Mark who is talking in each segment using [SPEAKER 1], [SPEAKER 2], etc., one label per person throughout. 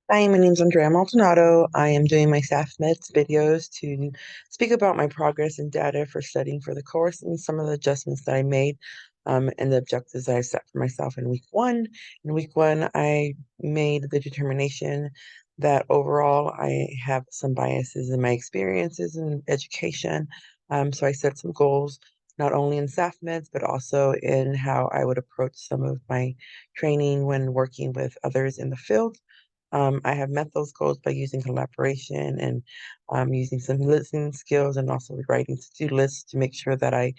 [SPEAKER 1] Hi, my name is Andrea Maldonado. I am doing my SAFMEDS videos to speak about my progress and data for studying for the course and some of the adjustments that I made and the objectives that I set for myself in week one. In week one, I made the determination that overall I have some biases in my experiences in education. So I set some goals, not only in SAFMEDS, but also in how I would approach some of my training when working with others in the field. I have met those goals by using collaboration and using some listening skills and also writing to-do lists to make sure that I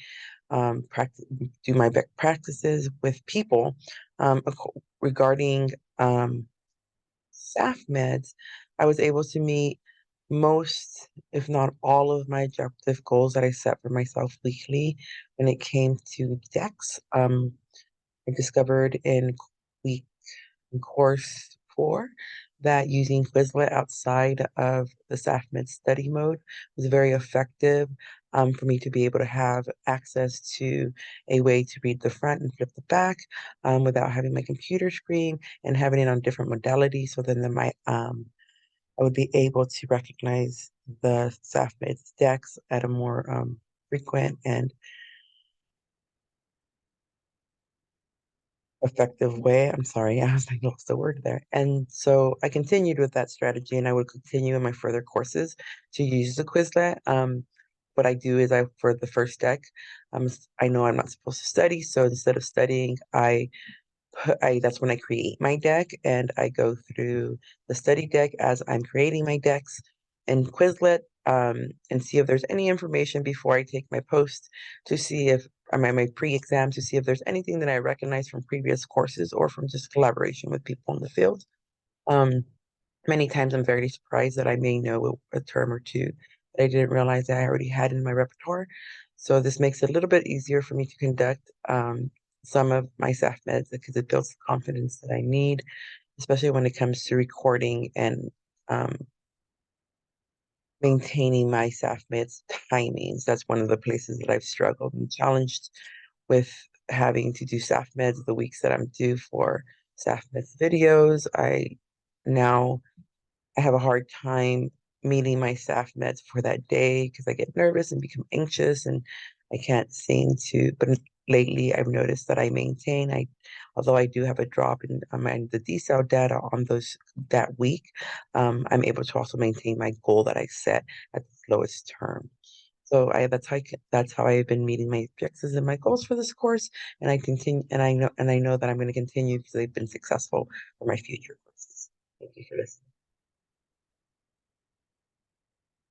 [SPEAKER 1] practice, do my best practices with people. Regarding SAF meds, I was able to meet most, if not all, of my objective goals that I set for myself weekly when it came to DEX. I discovered week in course four that using Quizlet outside of the SAFMED study mode was very effective for me to be able to have access to a way to read the front and flip the back without having my computer screen and having it on different modalities. So then I would be able to recognize the SAFMED decks at a more frequent and effective way. I'm sorry, I was like lost the word there. And so I continued with that strategy and I would continue in my further courses to use the Quizlet. What I do is for the first deck, I know I'm not supposed to study, so instead of studying, that's when I create my deck and I go through the study deck as I'm creating my decks in Quizlet and see if there's any information before I take my post to see if my pre-exam to see if there's anything that I recognize from previous courses or from just collaboration with people in the field. Um, Many times I'm very surprised that I may know a term or two that I didn't realize that I already had in my repertoire. So this makes it a little bit easier for me to conduct some of my SAF meds because it builds the confidence that I need, especially when it comes to recording and um, maintaining my SAF meds timings. That's one of the places that I've struggled and challenged with having to do SAF meds the weeks that I'm due for SAF meds videos. Now I have a hard time meeting my SAF meds for that day because I get nervous and become anxious and I can't seem to. But lately, I've noticed that although I do have a drop in the decel data on that week, I'm able to also maintain my goal that I set at the lowest term. So that's how I've been meeting my objectives and my goals for this course, and I continue, and I know that I'm going to continue because they've been successful for my future courses. Thank you for listening.